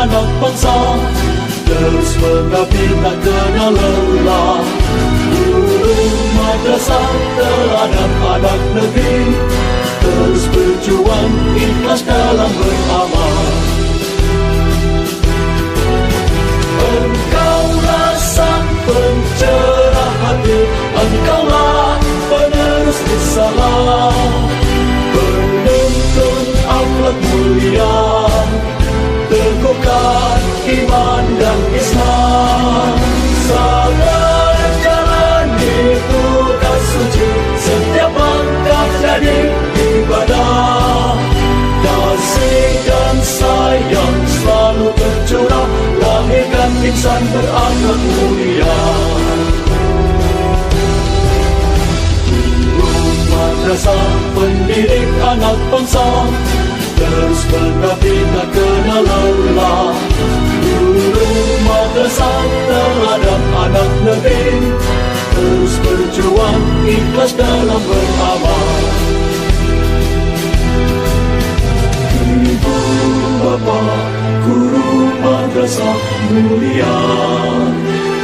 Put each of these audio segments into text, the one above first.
anak bangsa, terus mengabdi tak kenal lelah. Guru madrasah terhadap anak negeri, terus berjuang ikhlas dalam beramal. Engkaulah sang pencerah hati, engkaulah penerus risalah, penuntun akhlak mulia, teguhkan iman dan Islam. Sabar jalani tugas suci, setiap langkah jadi ibadah. Kasih dan sayang selalu tercurah, lahirkan insan berakhlak mulia. Guru madrasah pendidik anak bangsa, terus mengabdi tak kenal lelah. Guru madrasah terhadap anak negeri, terus berjuang ikhlas dalam beramal. Ibu bapa guru madrasah mulia,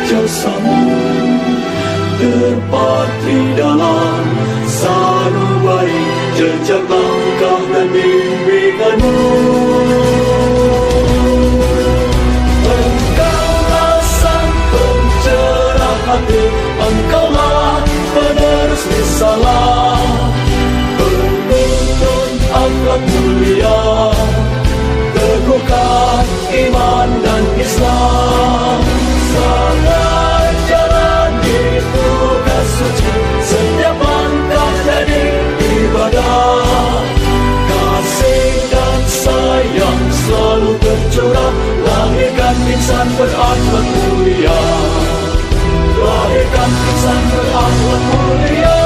jasamu terpatri dalam sanubari jejak langkah dan bimbinganmu. Engkaulah sang pencerah hati, engkaulah penerus risalah, penuntun akhlak mulia, teguhkan iman dan Islam. Sabar jalani tugas suci, setiap langkah jadi ibadah. Kasih dan sayang selalu tercurah, lahirkan insan berakhlak mulia, lahirkan insan berakhlak mulia.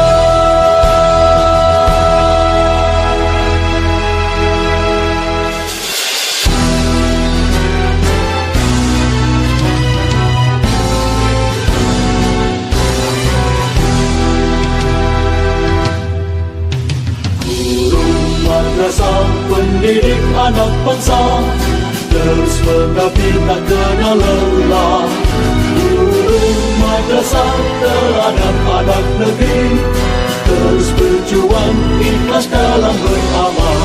Madrasah pendidik anak bangsa, terus mengabdi tak kenal lelah. Guru madrasah terhadap anak negeri, terus berjuang ikhlas dalam beramal.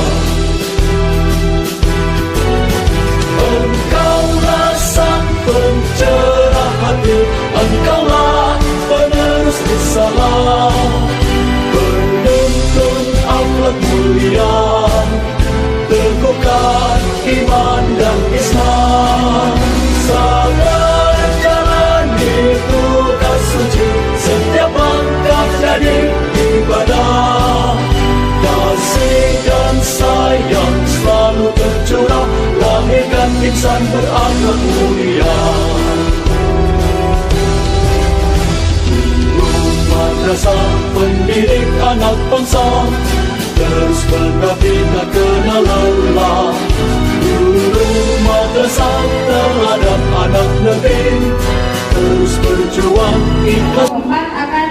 Engkaulah sang pencerah hati, engkaulah penerus risalah, penuntun akhlak mulia, teguhkan iman dan Islam. Sabar jalani tugas suci, setiap langkah jadi ibadah. Kasih dan sayang selalu tercurah, lahirkan insan berakhlak mulia. Madrasah pendidik anak bangsa, terus mengabdi tak kenal lelah. Guru madrasah terhadap anak negeri, terus berjuang ikhlas. Keempat akan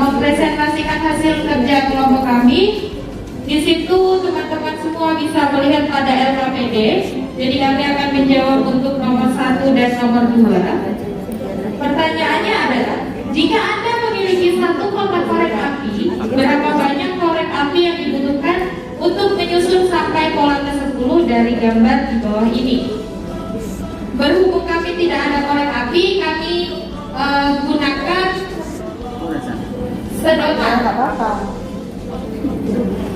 mempresentasikan hasil kerja kelompok kami. Di situ teman-teman semua bisa melihat pada LKPD. Jadi kami akan menjawab untuk nomor 1 dan nomor 2. Pertanyaannya adalah, jika Anda memiliki satu kotak korek api, berapa banyak korek api yang dibutuhkan untuk menyusun sampai pola ke-10 dari gambar di bawah ini? Berhubung kami tidak ada korek api, kami gunakan sedotan.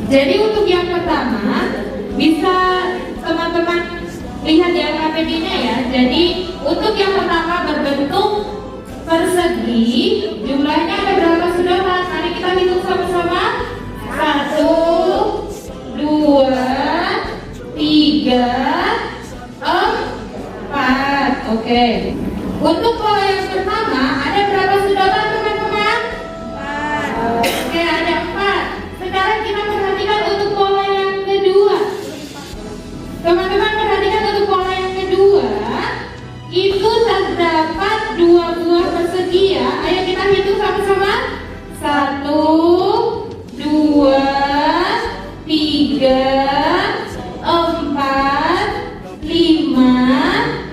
Jadi untuk yang pertama, bisa teman-teman lihat di LKPD-nya ya. Jadi untuk yang pertama berbentuk persegi, jumlahnya ada berapa sedotan? Mari kita hitung sama-sama. 1, 2, 3, 4. Oke. Untuk pola yang pertama ada berapa sedotan teman-teman? 4. Oke, ada 4. Sekarang kita perhatikan untuk pola yang kedua. Teman-teman perhatikan untuk pola yang kedua, itu terdapat 2 buah persegi ya. Ayo kita hitung sama-sama. 1, 2, 3, 4, 5,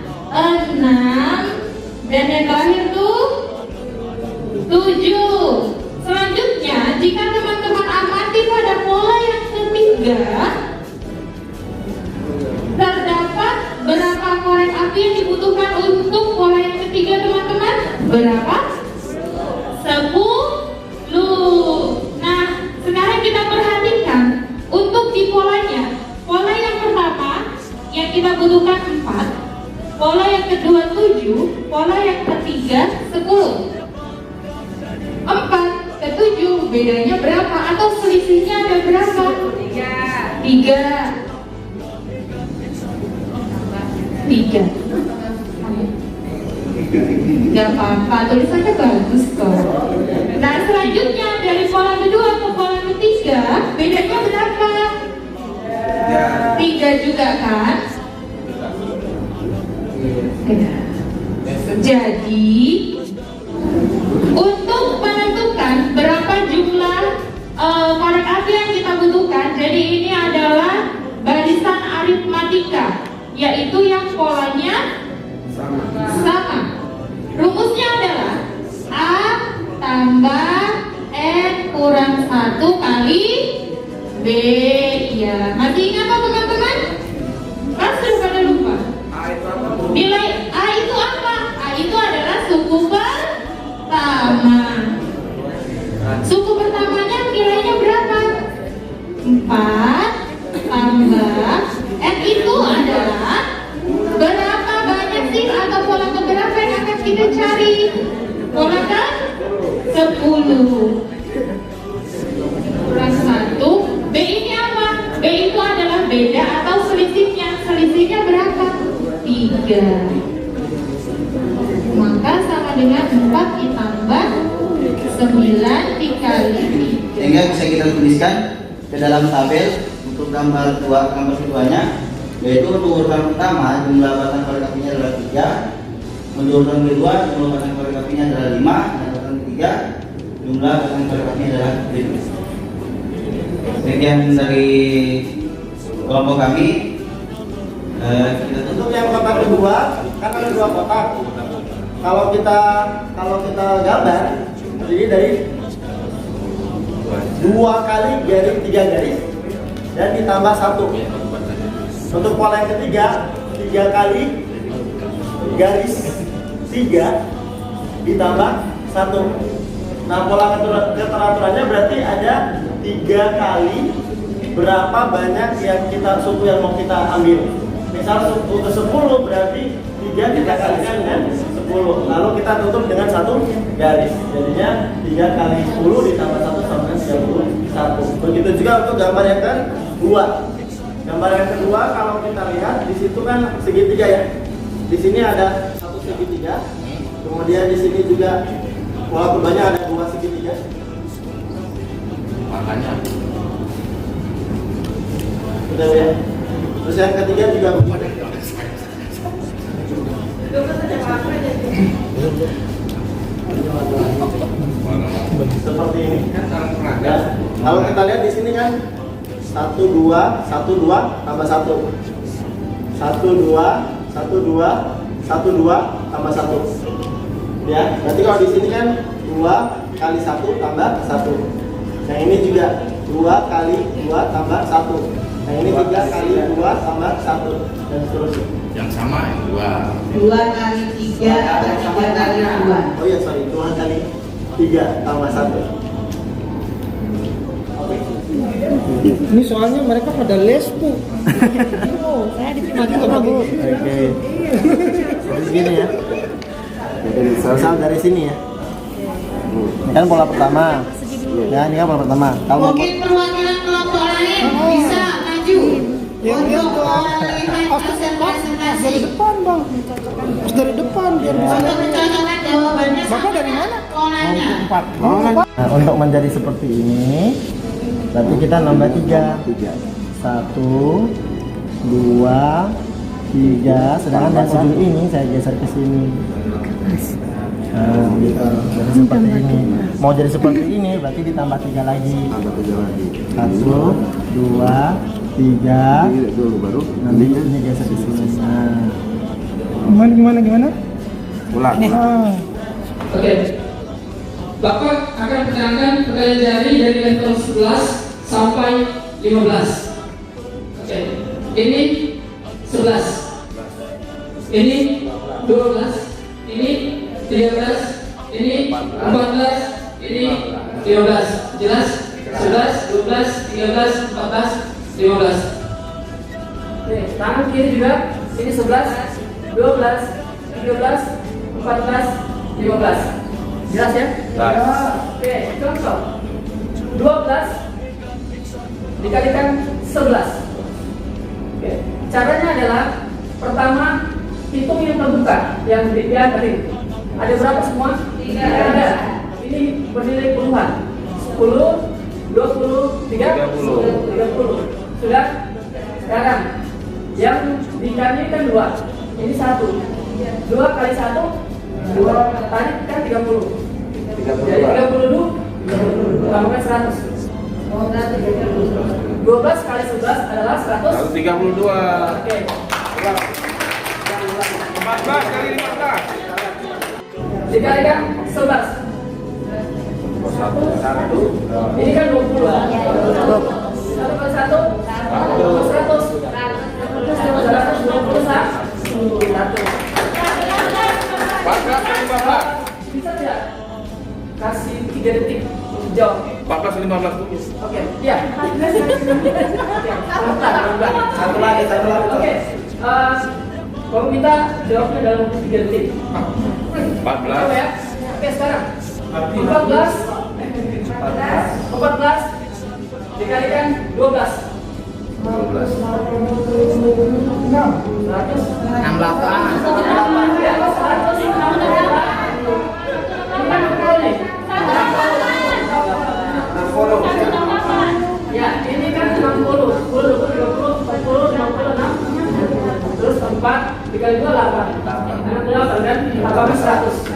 Berapa? 10. Nah, sekarang kita perhatikan untuk di polanya. Pola yang pertama yang kita butuhkan 4, pola yang kedua 7, pola yang ketiga 10. 4 ke 7 bedanya berapa? Atau selisihnya ada berapa? 3. 3. Gak apa-apa, tulisannya bagus kok. Nah, selanjutnya dari pola kedua ke pola ketiga bedanya berapa? 3 juga kan? Jadi untuk menentukan berapa jumlah korek api yang kita butuhkan, jadi ini adalah barisan aritmatika, yaitu yang polanya sama. Rumusnya adalah A tambah N kurang 1 kali B. Ya, masih ingat apa teman-teman? Pasti pada lupa. Nilai A itu apa? A itu adalah suku pertama. Suku pertamanya nilainya berapa? 4 tambah N itu adalah berapa banyak sih atau pola keberapa yang akan kita cari? Pola kan 10 kurang 1. B ini apa? B itu adalah beda atau selisihnya. Selisihnya berapa? 3. Maka sama dengan 4 ditambah 9 dikali 3. Sehingga bisa kita tuliskan ke dalam tabel untuk gambar keduanya, yaitu untuk urutan pertama jumlah batang korek apinya adalah 3, untuk urutan kedua jumlah batang korek apinya adalah 5, dan urutan ketiga jumlah batang korek apinya adalah 5. Demikian dari kelompok kami. Kita Untuk yang kotak kedua, kan ada 2 kotak. Kalau kita gambar, terdiri dari 2 kali garis 3 garis dan ditambah 1. Untuk pola yang ketiga, 3 kali garis 3 ditambah 1. Nah, pola keteraturannya berarti ada 3 kali berapa banyak yang suku yang mau kita ambil. Misal suku ke 10 berarti 3 kita kalikan dengan 10. Lalu kita tutup dengan 1 garis. Jadinya 3 kali 10 ditambah 1 sama dengan 31. Begitu juga untuk gambar yang kedua. Gambar yang kedua kalau kita lihat di situ kan segitiga ya. Di sini ada 1 segitiga. Kemudian di sini juga pola keduanya ada 2 segitiga. makanya Udah ya. Terus yang ketiga juga begini. Seperti ini. Ya. Kalau kita lihat di sini kan 1 2 1 2 tambah 1. 1 2 1 2 1 2 tambah 1. Ya, berarti kalau di sini kan 2 kali 1 tambah 1. Yang ini juga 2 kali 2 tambah 1. Yang ini 3 kali 2 tambah 1 dan seterusnya. yang sama yang 2 kali 3 atau 3 kali 2. Oh iya, sorry, 2 kali 3 tambah 1. Oke. Ini soalnya mereka pada les bu. Oh, saya diterima juga bu. Oke. Dari sini ya. Sama dari sini ya. Ini kan pola pertama. Ya, ini kan pola pertama. Kalau Mungkin perwakilan kelompok lain bisa maju untuk melihat presentasi. Dari depan bang, dari depan biar bisa. Untuk mencocokkan jawabannya Bapak sama dari dengan mana? polanya. 4. Nah, untuk menjadi seperti ini, berarti kita nambah 3. 1 2 3, sedangkan yang ujung ini saya geser ke sini. Nah, gitu. Jadi seperti ini. Mau jadi seperti ini berarti ditambah 3 lagi. 1 2 3. Nanti ini geser ke sini. Nah, Gimana? ulang Oke, Bapak akan menerangkan pergerakan jari dari level 11 sampai 15. Oke, ini 11, ini 12, ini 13, ini 14, ini 15. Jelas? 11, 12, 13, 14, 15. Oke, tangan kiri juga. Ini 11, 12, 13, 14, 15. Jelas ya? Oke, contoh 12 dikalikan 11. Oke, caranya adalah pertama hitung yang terbuka, yang tadi. Ada berapa semua? 3. Ada. Ini bernilai puluhan. 10, 20, 30. Sudah? Sekarang yang dikalikan 2. Ini 1. 2 kali 1, 2 tadi kan 30. Jadi 30 tambahkan 100. 12 kali 11 adalah 132. Oke. 14 kali 15. Dikalikan 11. Ini kan 20. 1 kali 1, 100. 14 kali 15. Bisa tidak? Kasih 3 detik untuk jawab. 14 kali 15 tuh. Oke, iya. Satu lagi. Oke, kamu minta jawabnya dalam 3 detik. 14. Coba ya. Oke, sekarang 14 dikalikan 12. 12. 68. Ya, ini kan 60, 10, 20, 40, 50, 60. Terus 4 dikali 2, 8. 68 dan 8 100.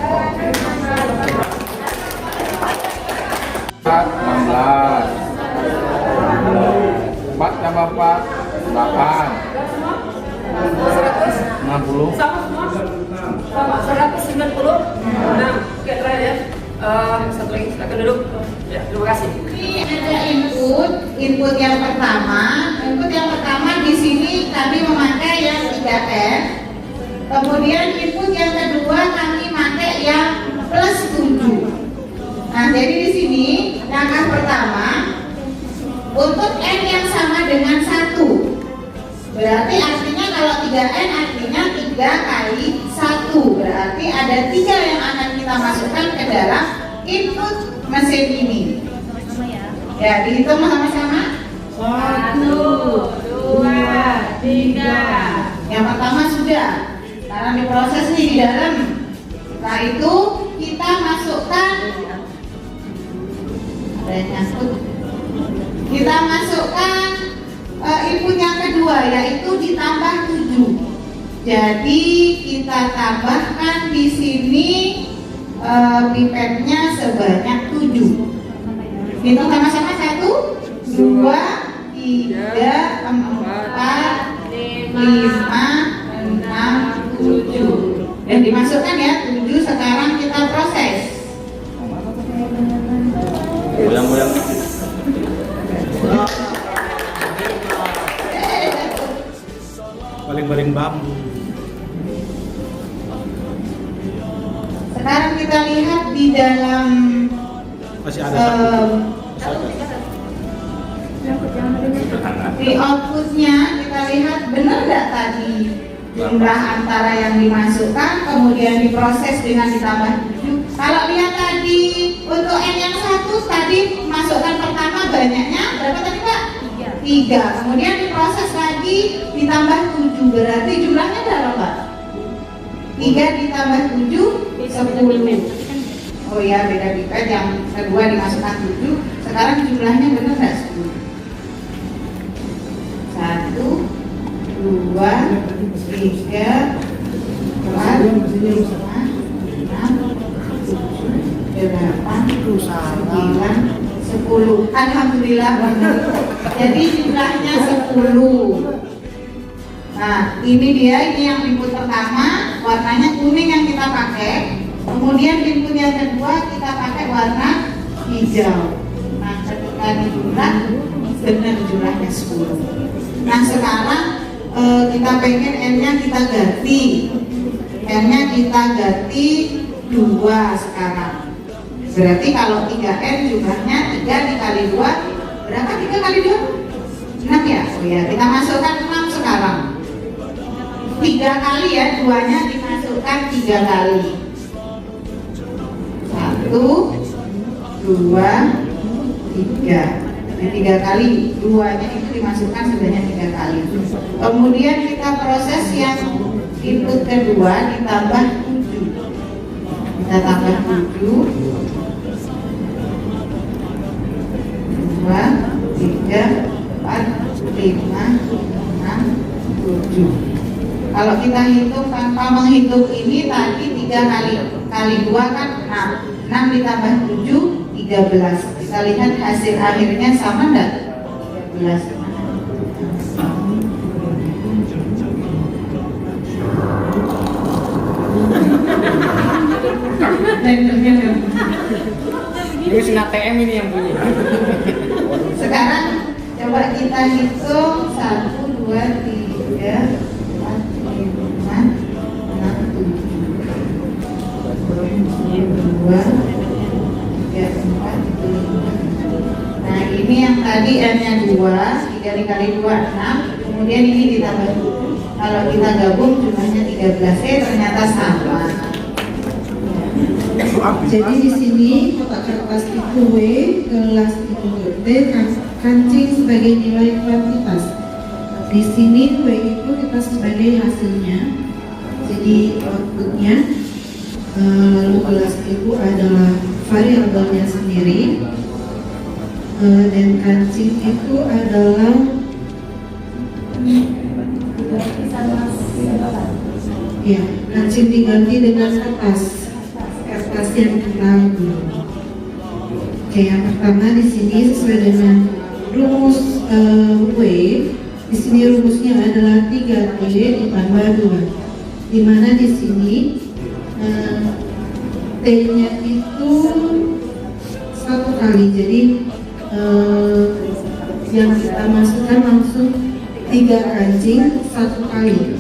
16. 4 tambah 4 8. 60. Sama semua? Sama, 196. Oke, terakhir ya. Satu lagi, silakan duduk. Ya, terima kasih. Ini ada input yang pertama. Input yang pertama di sini kami memakai yang 3N. Kemudian input yang kedua kami pakai yang plus 7. Nah, jadi di sini langkah pertama untuk N yang sama dengan 1. Berarti artinya kalau 3N artinya 3 kali 1. Berarti ada 3 yang akan kita masukkan ke dalam input mesin ini. Ya, dihitung sama-sama. 1, 2, 3. Yang pertama sudah. Sekarang diproses nih di dalam. Setelah itu kita masukkan. Ada yang nyangkut. Kita masukkan input yang kedua, yaitu ditambah 7. Jadi kita tambahkan di sini pipetnya sebanyak 7. Hitung sama-sama. 1, 2, 3, 4, 5, 6, 7. Dan dimasukkan ya 7. Sekarang kita proses. Goyang-goyang. Baling-baling bambu. Sekarang kita lihat di dalam Masih ada satu. di outputnya, kita lihat benar nggak tadi jumlah antara yang dimasukkan kemudian diproses dengan ditambah 7. Kalau lihat tadi untuk N yang 1 tadi masukkan pertama banyaknya berapa tadi Pak? 3. Kemudian diproses lagi ditambah 7. Berarti jumlahnya berapa Pak? 3 ditambah 7 10. Oh ya, beda pipet. Yang kedua dimasukkan 7. Sekarang jumlahnya benar nggak 10? 1, 2, 3, 4, 5, 6, 7, 8, 9, 10. Alhamdulillah benar. Jadi jumlahnya 10. Nah, ini dia, ini yang input pertama, warnanya kuning yang kita pakai. Kemudian input yang kedua kita pakai warna hijau. Nah, ketika dijumlah benar jumlahnya 10. Nah, sekarang kita pengen N-nya kita ganti. N-nya kita ganti 2 sekarang. Berarti kalau 3N jumlahnya 3 dikali 2 berapa? 3 kali 2? 6 ya? Oh ya, kita masukkan 6 sekarang. 3 kali ya, 2-nya dimasukkan 3 kali. 1, 2, 3. Nah, 3 kali, 2-nya itu dimasukkan sebanyak 3 kali. Kemudian kita proses yang input kedua ditambah 7. Kita tambah 7. 2, 3, 4, 5, 6, 7. Kalau kita hitung tanpa menghitung ini tadi 3 kali 2 kan 6. 6 ditambah 7, 13. Kita lihat hasil akhirnya sama enggak? 13. Ini mesin ATM ini yang punya. Sekarang coba kita hitung 1, 2, 3, 4, 5, 6, 7, 2, 3, 4, 5. Nah ini yang tadi N-nya 2, 3 dikali 2, 6. Kemudian ini ditambah 7. Kalau kita gabung jumlahnya 13. Ternyata sama. Jadi di sini kotak kertas itu W, gelas itu T, kancing sebagai nilai kuantitas. Di sini W itu kita sebagai hasilnya. Jadi outputnya, lalu gelas itu adalah variabelnya sendiri, dan kancing itu adalah ya, kancing diganti dengan kertas yang kita guna. Oke, yang pertama di sini sesuai dengan rumus W. Di sini rumusnya adalah 3T ditambah 2. Di mana di sini T-nya itu 1 kali. Jadi yang kita masukkan langsung 3 kancing 1 kali.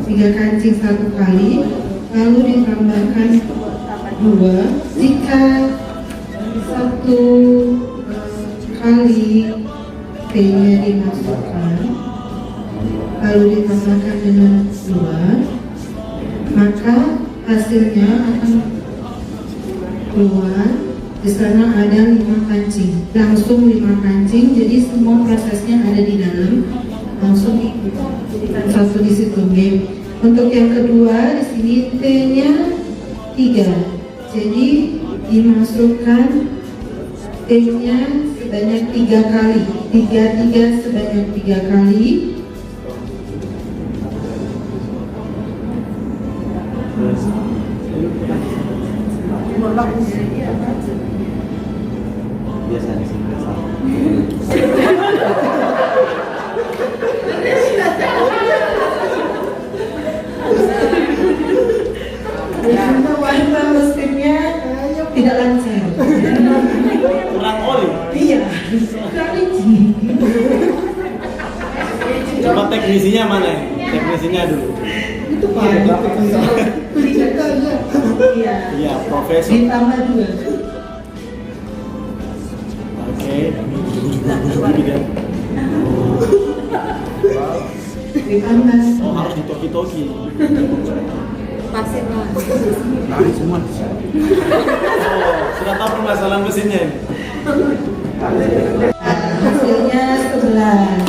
3 kancing 1 kali, lalu ditambahkan 2. Jika 1 kali T-nya dimasukkan lalu ditambahkan dengan 2, maka hasilnya akan keluar. Di sana ada 5 kancing, langsung 5 kancing. Jadi semua prosesnya ada di dalam, langsung dijadikan satu di situ. Untuk yang kedua di sini T-nya 3. Jadi dimasukkan T-nya sebanyak 3 kali. 3 sebanyak 3 kali. Biasanya sih sama. Karena warna mesinnya tidak lancar. Kurang oli. Iya, kurang licin. Coba teknisinya mana? Teknisinya dulu. Itu Pak. Iya. Iya, profesor. Ditambah 2. Oke. Ditambah. Oh, harus ditoki-toki. Tarik semua. Oh, sudah tahu permasalahan mesinnya ini. Hasilnya 11.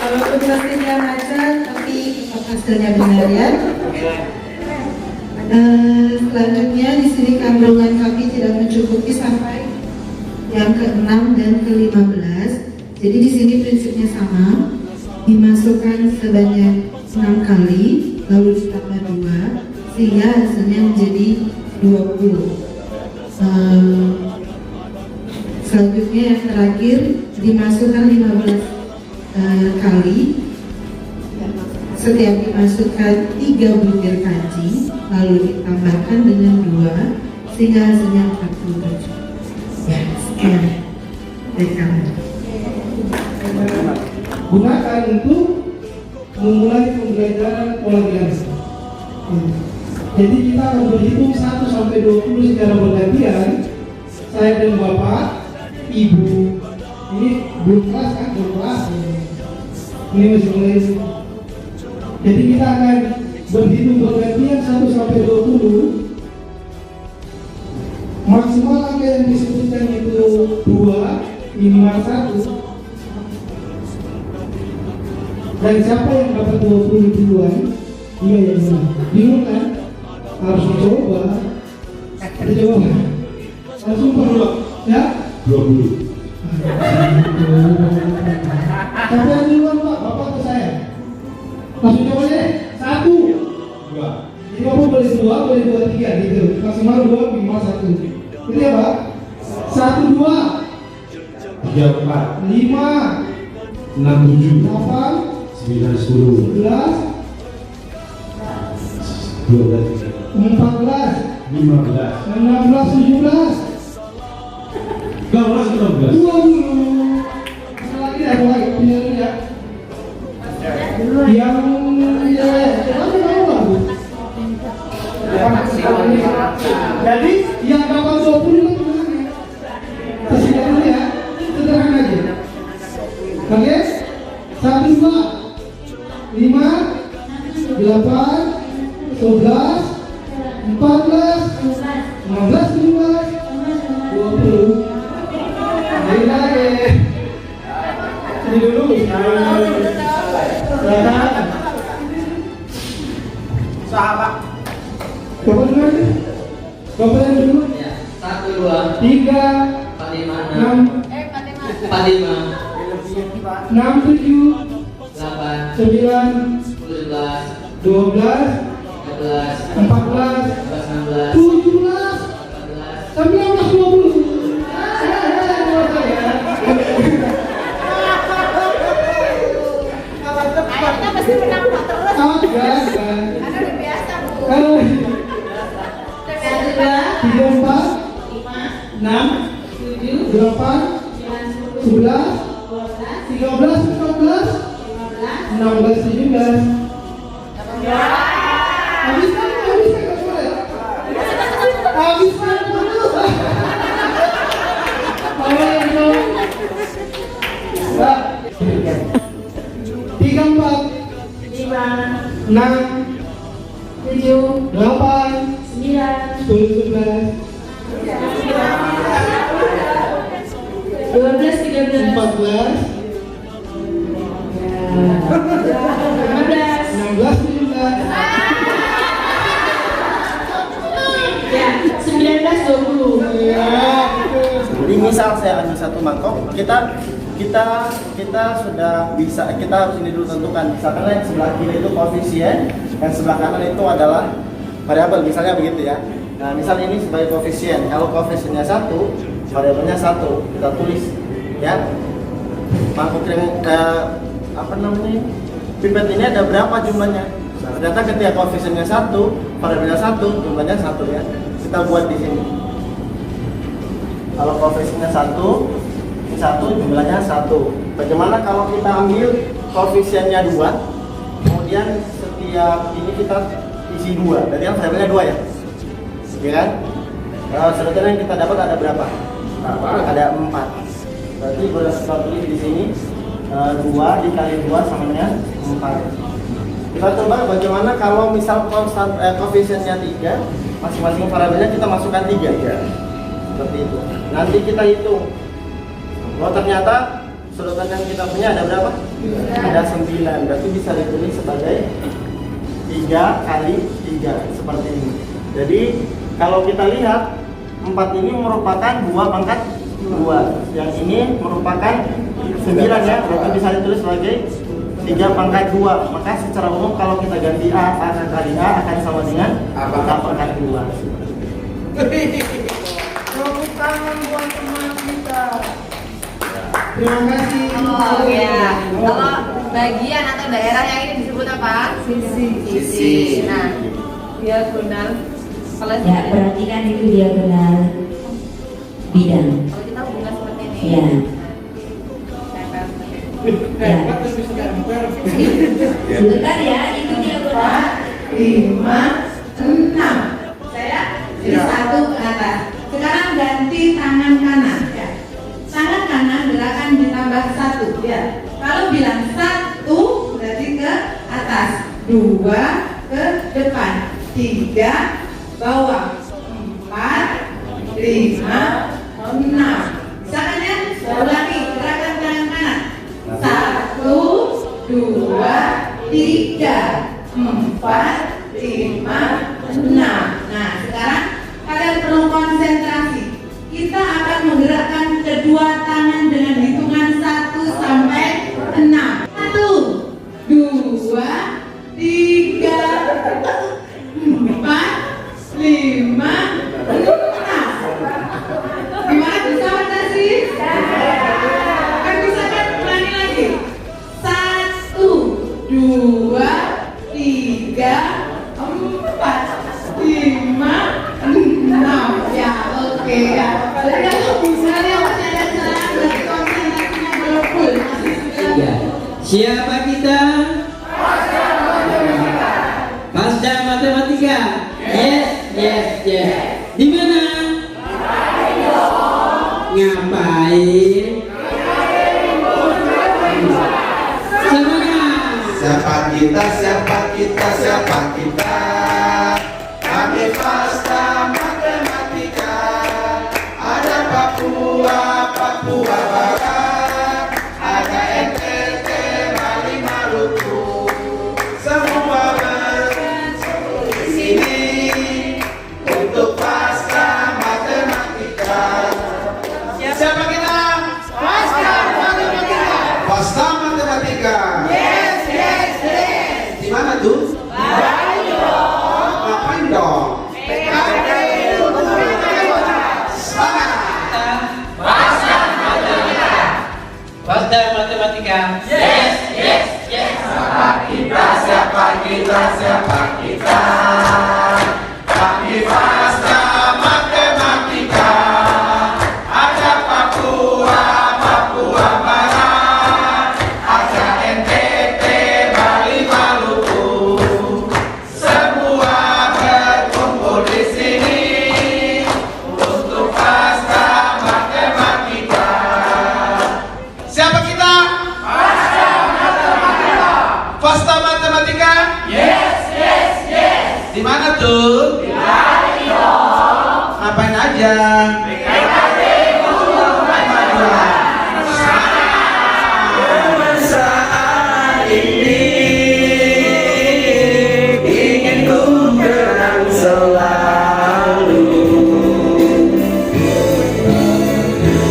Walaupun mesinnya macet, tapi tetap hasilnya benar ya. Selanjutnya di sini kandungan kami tidak mencukupi sampai yang ke-6 dan ke-15. Jadi di sini prinsipnya sama, dimasukkan sebanyak 6 kali, lalu ditambah 2, sehingga hasilnya menjadi 20. Selanjutnya yang terakhir dimasukkan 15 kali. Setiap dimasukkan 3 butir kancing, lalu ditambahkan dengan 2, sehingga hasilnya 47. Ya, sekian dari kami. Gunakan untuk memulai pembelajaran pola bilansa. Jadi kita akan berhitung 1 sampai 20 secara bergantian. Saya dan Bapak, Ibu, ini belum kelas kan? Belum kelas. Ini masih mulai. Jadi kita akan berhitung bergantian 1 sampai 20. Maksimal angka yang disebutkan itu 2, minimal 1. Dan siapa yang dapat 20 duluan, dia yang menang. Bingung kan? Harus dicoba. Dicoba. Langsung berdoa, ya? 20. Siapa yang duluan Pak? Bapak atau saya? Langsung coba deh. 1, 2. Jadi Bapak boleh 2, boleh 2, 3 gitu. Maksimal 2, minimal 1. Itu ya Pak? 1, 2, 3, 4, 5, 6, 7, 8, 9, 10, 11, 12, 14, 15, 16, 17, 18, 19. 20. Satu lagi ya, mulai punya dulu ya. Yang jadi yang dapat 20 itu gimana? Kasih dulu ya, sederhana aja. Oke, 1, 2, 5, 8, 11, 14, 16, 17, 20. Lagi. Ini dulu. Sahabat. Bapak dulu aja. Bapak yang dulu. 1, 2, 3, 4, 5, 6, 4, 5, 6, 7, 8, 9, 11, 12, 13, 14, 16, 17, 19, 20. Kayaknya pasti menang terus. Enggak. Karena udah biasa, Bu. 1, 2, 3, 4, 5, 6, 7, 8, 11, 13, 14, 16, 17. Habis kan gak boleh. Habis kan dulu. Mbak. 3, 4, 5, 6, 7, 8, 9, 10, 11, 12, 13, 14, 15. 16, 17. Ya, 19, 20. Jadi misal saya ambil satu mangkok, kita sudah bisa, kita harus ini dulu tentukan. Misalkan yang sebelah kiri itu koefisien, yang sebelah kanan itu adalah variabel, misalnya begitu ya. Nah, misal ini sebagai koefisien, kalau koefisiennya 1, variabelnya 1, kita tulis ya. Mangkok yang pipet ini ada berapa jumlahnya? Ternyata ketika koefisiennya 1, variabelnya 1, jumlahnya 1 ya. Kita buat di sini. Kalau koefisiennya 1, ini 1, jumlahnya 1. Bagaimana kalau kita ambil koefisiennya 2, kemudian setiap ini kita isi 2, berarti kan variabelnya 2 ya? Iya kan? Sebetulnya yang kita dapat ada berapa? Ada 4. Berarti boleh kita tulis di sini 2 dikali 2 sama dengan 4. Kita coba bagaimana kalau misal koefisiennya 3, masing-masing variabelnya kita masukkan 3 ya. Seperti itu. Nanti kita hitung. Kalau ternyata sorotan yang kita punya ada berapa? Ada 9. Berarti bisa ditulis sebagai 3 kali 3 seperti ini. Jadi kalau kita lihat 4 ini merupakan 2 pangkat 2. Yang ini merupakan 9 ya. Berarti bisa ditulis sebagai 3 pangkat 2. Maka secara umum kalau kita ganti A kali A akan sama dengan A pangkat 2. Tepuk tangan buat teman kita. Terima kasih. Oh ya, kalau bagian atau daerah yang ini disebut apa? Sisi. Nah, diagonal. Kalau Ya, berarti kan itu diagonal bidang. kalau kita hubungan seperti ini. Ya. Ya. Sebentar ya, itu diagonal 5, 6. ke depan, 3 bawah, 4, 5, 6. Bisa kan ya? Ulangi gerakan tangan kanan. 1, 2, 3, 4, 5, 6. Nah, sekarang kalian perlu konsentrasi. Kita akan menggerakkan kedua tangan dengan hitungan 1 sampai 6. 1, 2, 3, 4, 5, 6. Gimana, bisa fantasi? Kan bisa kan? Ulangi lagi. 1, 2, 3, 4, 5, 6. Ya, oke ya. Jadi misalnya masih ada kesalahan dari konsentrasinya belum full. Ya. Siapa kita? Pasca Matematika. Yes, yes, yes. Di mana? Ngapain? Siapa kita, siapa kita, siapa kita? Kami Pasca Matematika. Ada Papua, Papua Barat, ada NTT, Bali, Maluku. Semua berkumpul di sini untuk Pasca Matematika. Siapa kita? Pasca Matematika. Pasca Matematika. Yes, yes, yes. Di mana tuh? Bali dong. Ngapain dong? PKB untuk semangat. Pasca Matematika. Pasca Matematika. Yes, yes, yes. Siapa kita? Siapa kita? Siapa kita? Kami Pasca Matematika. Ada Papua, Papua Barat, ada NTT, Bali, Maluku. Semua berkumpul di sini untuk Pasca Matematika. Siapa kita? Pasca Matematika. Pasca Matematika? Yes, yes, yes. Di mana tuh? Di Bali dong. Ngapain aja? PKB untuk kemajuan. Saat ini ingin ku kenang selalu.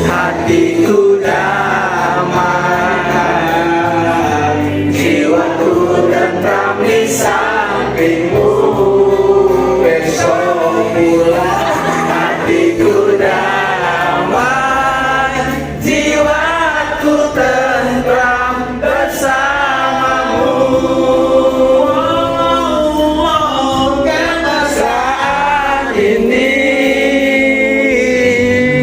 Hatiku damai, jiwaku tentram di sampingmu. Besok pula hatiku damai, jiwaku tentram bersamamu. Karena saat ini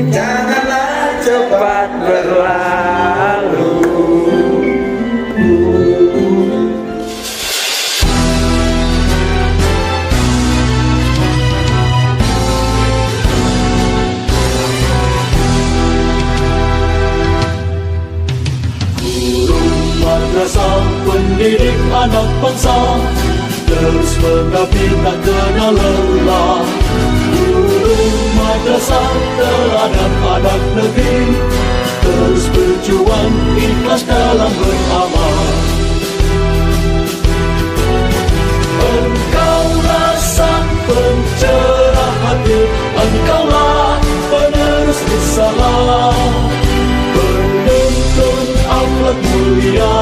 janganlah cepat berlalu. Madrasah pendidik anak bangsa, terus mengabdi tak kenal lelah. Guru madrasah terhadap anak negeri, terus berjuang ikhlas dalam beramal. Engkaulah sang pencerah hati, engkaulah penerus risalah, penuntun akhlak mulia,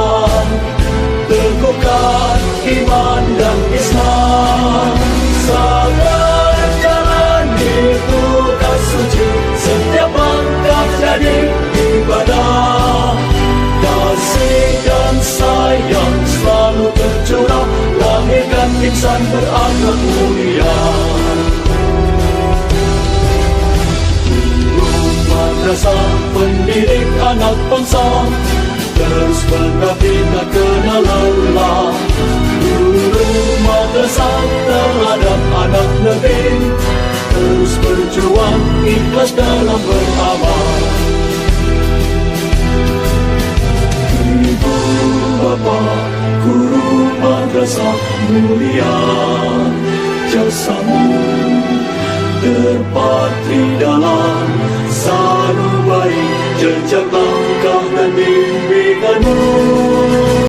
teguhkan iman dan Islam. Sabar jalani tugas suci, setiap langkah jadi ibadah. Kasih dan sayang selalu tercurah, lahirkan insan berakhlak mulia. Madrasah pendidik anak bangsa, terus mengabdi tak kenal lelah. Guru madrasah terhadap anak negeri, terus berjuang ikhlas dalam beramal. Ibu bapa guru madrasah madrasah mulia, jasamu terpatri dalam sanubari jejak langkah dan bimbinganmu.